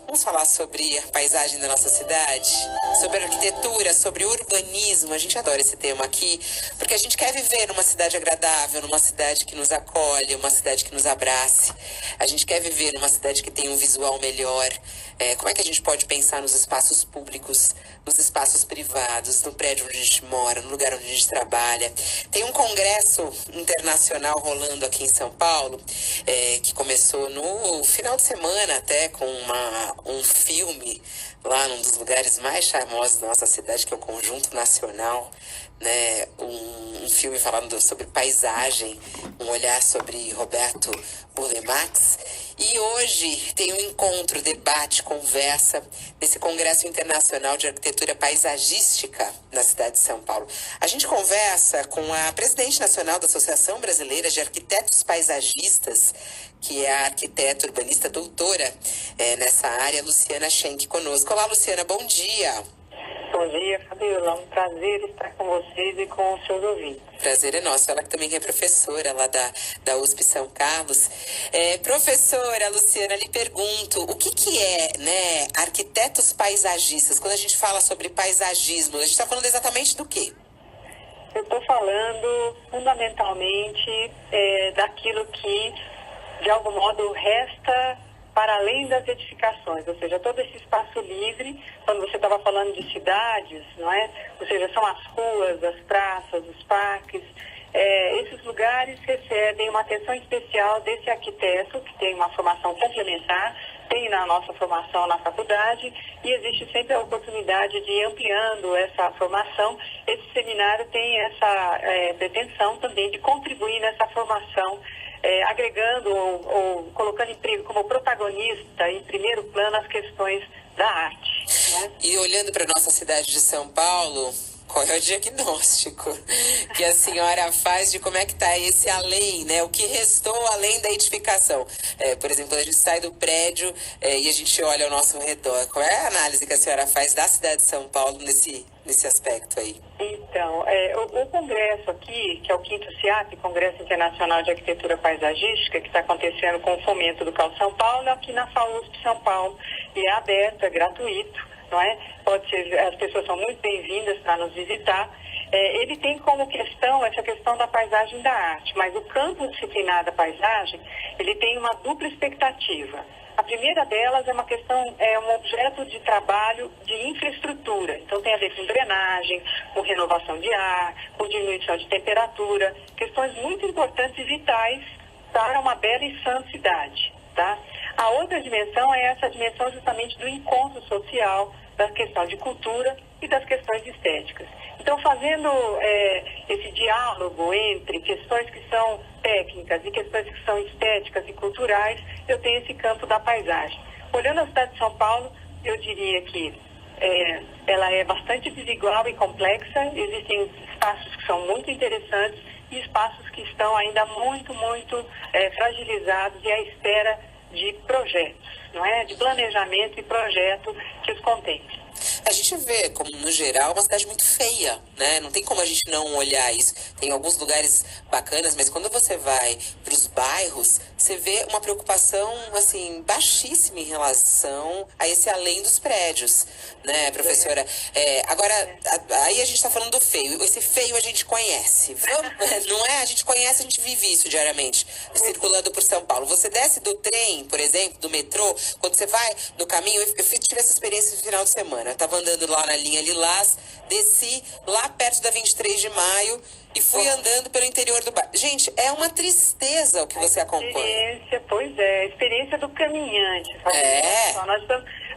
Vamos falar sobre a paisagem da nossa cidade, sobre arquitetura, sobre urbanismo. A gente adora esse tema aqui, porque a gente quer viver numa cidade agradável, numa cidade que nos acolhe, uma cidade que nos abrace. A gente quer viver numa cidade que tenha um visual melhor. Como é que a gente pode pensar nos espaços públicos, nos espaços privados, no prédio onde a gente mora, no lugar onde a gente trabalha? Tem um congresso internacional rolando aqui em São Paulo, que começou no final de semana até com um filme lá num dos lugares mais charmosos da nossa cidade, que é o Conjunto Nacional, né? Um filme falando sobre paisagem, um olhar sobre Roberto Burle Marx. E hoje tem um encontro, debate, conversa nesse Congresso Internacional de Arquitetura Paisagística na cidade de São Paulo. A gente conversa com a presidente nacional da Associação Brasileira de Arquitetos Paisagistas, que é a arquiteta urbanista doutora nessa área, Luciana Schenck, conosco. Olá, Luciana, bom dia. Bom dia, Fabiola. Um prazer estar com vocês e com os seus ouvintes. Prazer é nosso. Ela que também é professora lá da USP São Carlos. Professora Luciana, lhe pergunto, o que é, né, arquitetos paisagistas? Quando a gente fala sobre paisagismo, a gente está falando exatamente do quê? Eu estou falando fundamentalmente daquilo que, de algum modo, resta para além das edificações, ou seja, todo esse espaço livre, quando você estava falando de cidades, não é? Ou seja, são as ruas, as praças, os parques. Esses lugares recebem uma atenção especial desse arquiteto, que tem uma formação complementar, tem na nossa formação na faculdade, e existe sempre a oportunidade de ir ampliando essa formação. Esse seminário tem essa pretensão também de contribuir nessa formação, agregando ou colocando como protagonista, em primeiro plano, as questões da arte, né? E olhando para a nossa cidade de São Paulo, qual é o diagnóstico que a senhora faz de como é que está esse além, né? O que restou além da edificação? Por exemplo, quando a gente sai do prédio e a gente olha ao nosso redor, qual é a análise que a senhora faz da cidade de São Paulo nesse aspecto aí? Então, o congresso aqui, que é o 5º CIAP, Congresso Internacional de Arquitetura Paisagística, que está acontecendo com o fomento do CAL São Paulo, aqui na FAUSP São Paulo, e é aberto, é gratuito, não é? Pode ser, as pessoas são muito bem-vindas para nos visitar. Ele tem como questão essa questão da paisagem da arte, mas o campo disciplinar da paisagem, ele tem uma dupla expectativa. A primeira delas é um objeto de trabalho de infraestrutura. Então tem a ver com drenagem, com renovação de ar, com diminuição de temperatura, questões muito importantes e vitais para uma bela e sã cidade, tá? A outra dimensão é essa dimensão justamente do encontro social, da questão de cultura e das questões estéticas. Então, fazendo esse diálogo entre questões que são técnicas e questões que são estéticas e culturais, eu tenho esse campo da paisagem. Olhando a cidade de São Paulo, eu diria que ela é bastante desigual e complexa. Existem espaços que são muito interessantes e espaços que estão ainda muito, muito fragilizados e à espera de projetos, não é? De planejamento e projeto que os contemple. A gente vê, como no geral, uma cidade muito feia, né? Não tem como a gente não olhar isso. Tem alguns lugares bacanas, mas quando você vai para os bairros, você vê uma preocupação, assim, baixíssima em relação a esse além dos prédios, né, professora? Agora, aí a gente está falando do feio. Esse feio a gente conhece, não é? A gente conhece, a gente vive isso diariamente, circulando por São Paulo. Você desce do trem, por exemplo, do metrô, quando você vai no caminho, eu tive essa experiência no final de semana. Eu estava andando lá na linha Lilás, desci lá perto da 23 de maio e fui andando pelo interior do bairro. Gente, é uma tristeza o que você acompanha. A experiência do caminhante.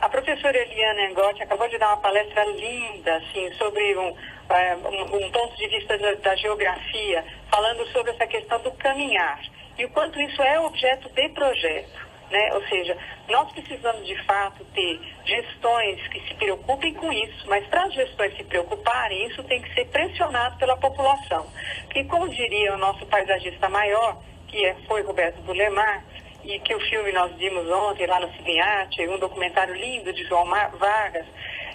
A professora Eliana Engotti acabou de dar uma palestra linda, assim, sobre um ponto de vista da geografia, falando sobre essa questão do caminhar e o quanto isso é objeto de projeto. Né? Ou seja, nós precisamos de fato ter gestões que se preocupem com isso, mas para as gestões se preocuparem, isso tem que ser pressionado pela população. Porque, como diria o nosso paisagista maior, que foi Roberto Burle Marx, e que o filme nós vimos ontem lá no Cinearte, um documentário lindo de João Vargas,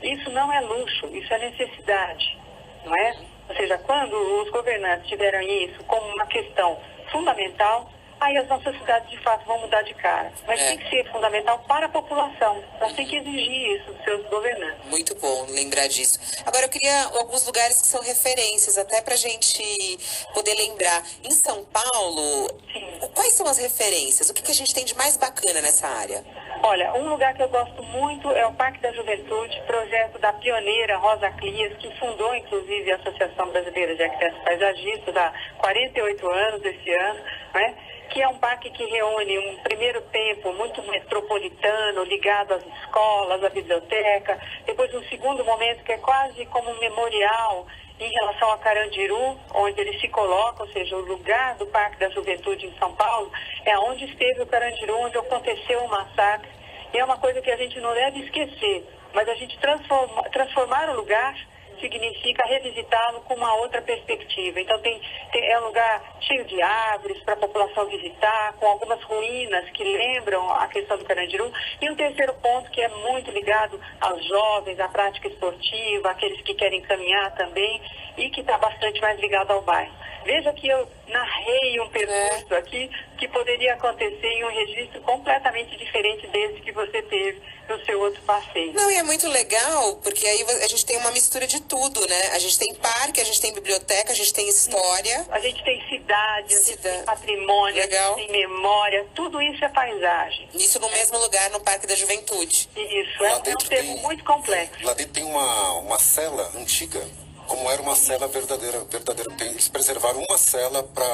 isso não é luxo, isso é necessidade, não é? Ou seja, quando os governantes tiveram isso como uma questão fundamental, aí as nossas cidades de fato vão mudar de cara. Mas tem que ser fundamental para a população. Nós temos que exigir isso dos seus governantes. Muito bom lembrar disso. Agora, eu queria alguns lugares que são referências, até pra gente poder lembrar. Em São Paulo, quais são as referências? O que a gente tem de mais bacana nessa área? Olha, um lugar que eu gosto muito é o Parque da Juventude, projeto da pioneira Rosa Clias, que fundou, inclusive, a Associação Brasileira de Arquitetos Paisagistas há 48 anos esse ano, né? Que é um parque que reúne um primeiro tempo muito metropolitano, ligado às escolas, à biblioteca, depois um segundo momento que é quase como um memorial em relação a Carandiru, onde ele se coloca, ou seja, o lugar do Parque da Juventude em São Paulo é onde esteve o Carandiru, onde aconteceu o massacre, e é uma coisa que a gente não deve esquecer, mas a gente transformar o lugar significa revisitá-lo com uma outra perspectiva. Então é um lugar cheio de árvores para a população visitar, com algumas ruínas que lembram a questão do Carandiru. E um terceiro ponto que é muito ligado aos jovens, à prática esportiva, aqueles que querem caminhar também, e que está bastante mais ligado ao bairro. Veja que eu narrei um percurso aqui que poderia acontecer em um registro completamente diferente desse que você teve no seu outro passeio. Não, e é muito legal, porque aí a gente tem uma mistura de tudo, né? A gente tem parque, a gente tem biblioteca, a gente tem história. A gente tem cidade, a gente tem patrimônio, legal. A gente tem memória, tudo isso é paisagem. Isso no mesmo lugar, no Parque da Juventude. Isso, é um termo muito complexo. Lá dentro tem uma cela antiga, como era uma cela verdadeira. Eles preservaram uma cela para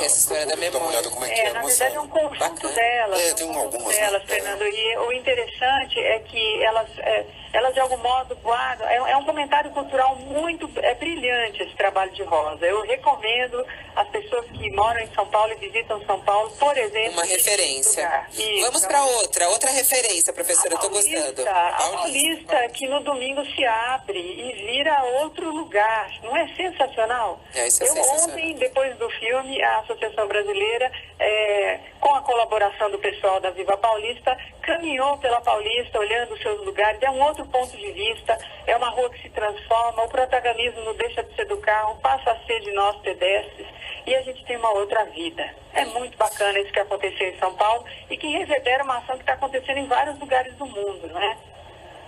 essa história da memória. Dar uma olhada como é que era na uma verdade cela. é um conjunto delas. Tem algumas delas, Fernando. E o interessante é que elas de algum modo guardam. É um comentário cultural muito brilhante esse trabalho de Rosa. Eu recomendo às pessoas que moram em São Paulo e visitam São Paulo, por exemplo. Uma referência. Vamos para outra referência, professora. Eu estou gostando. A Paulista, que no domingo se abre e vira outro lugar. Não é sensacional? Isso é sensacional. Ontem, depois do filme, a Associação Brasileira, com a colaboração do pessoal da Viva Paulista, caminhou pela Paulista, olhando os seus lugares. É um outro ponto de vista, é uma rua que se transforma, o protagonismo não deixa de ser do carro, passa a ser de nós pedestres, e a gente tem uma outra vida. É muito bacana isso que aconteceu em São Paulo e que reverbera uma ação que está acontecendo em vários lugares do mundo, não é?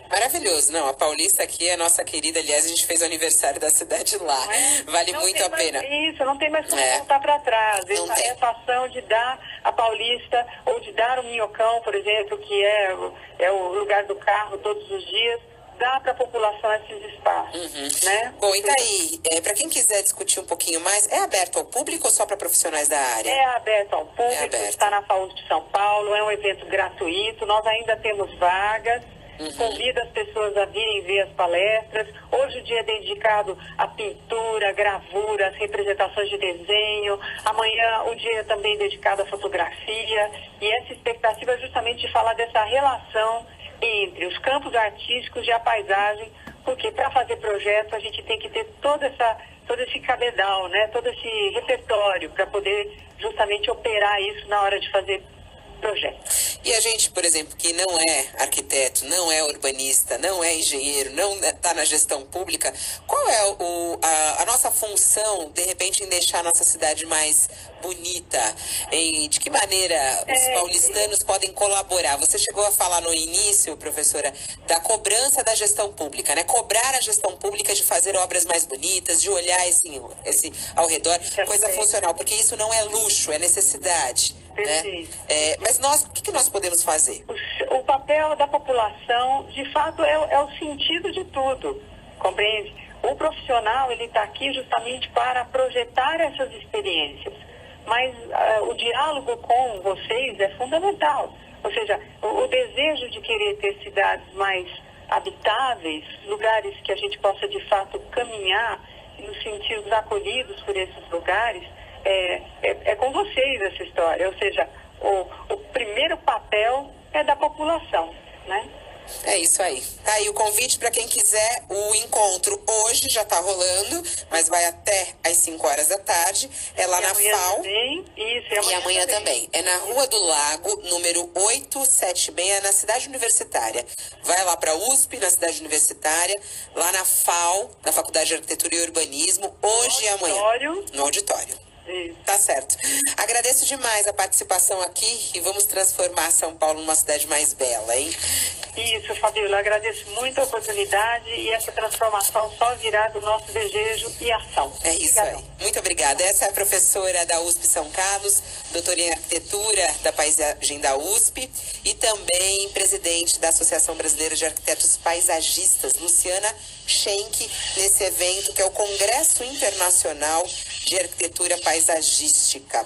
Maravilhoso. Não, a Paulista aqui é nossa querida. Aliás, a gente fez o aniversário da cidade lá. Vale muito a pena. Isso, não tem mais como voltar para trás. Essa ação de dar a Paulista, ou de dar o Minhocão, por exemplo, que é o lugar do carro todos os dias, dá para a população esses espaços. Né? Bom, e daí, para quem quiser discutir um pouquinho mais, é aberto ao público ou só para profissionais da área? É aberto ao público, está na FAUSP São Paulo, é um evento gratuito, nós ainda temos vagas. Convido as pessoas a virem ver as palestras. Hoje o dia é dedicado à pintura, gravura, às representações de desenho. Amanhã o dia é também dedicado à fotografia. E essa expectativa é justamente de falar dessa relação entre os campos artísticos e a paisagem, porque para fazer projeto a gente tem que ter todo esse cabedal, né? Todo esse repertório para poder justamente operar isso na hora de fazer projeto. E a gente, por exemplo, que não é arquiteto, não é urbanista, não é engenheiro, não está na gestão pública, qual é a nossa função, de repente, em deixar a nossa cidade mais bonita? De que maneira os paulistanos podem colaborar? Você chegou a falar no início, professora, da cobrança da gestão pública, né? Cobrar a gestão pública de fazer obras mais bonitas, de olhar esse ao redor, coisa funcional, porque isso não é luxo, é necessidade. Né? Mas o que nós podemos fazer? O papel da população, de fato, é o sentido de tudo, compreende? O profissional, ele está aqui justamente para projetar essas experiências, mas o diálogo com vocês é fundamental. Ou seja, o desejo de querer ter cidades mais habitáveis, lugares que a gente possa, de fato, caminhar e nos sentirmos acolhidos por esses lugares, é com vocês essa história. Ou seja, o primeiro papel é da população, né? É isso aí. Tá aí o convite para quem quiser. O encontro hoje já está rolando, mas vai até às 5 horas da tarde. É lá na FAO. E amanhã também. É na Rua do Lago, número 876, na Cidade Universitária. Vai lá para a USP, na Cidade Universitária, lá na FAO, na Faculdade de Arquitetura e Urbanismo, hoje e amanhã. No auditório. Tá certo. Agradeço demais a participação aqui e vamos transformar São Paulo numa cidade mais bela, hein? Isso, Fabíola, agradeço muito a oportunidade e essa transformação só virá do nosso desejo e ação. É isso aí. Muito obrigada. Essa é a professora da USP São Carlos, doutora em arquitetura da paisagem da USP e também presidente da Associação Brasileira de Arquitetos Paisagistas, Luciana Schenck, nesse evento que é o Congresso Internacional de Arquitetura Paisagística.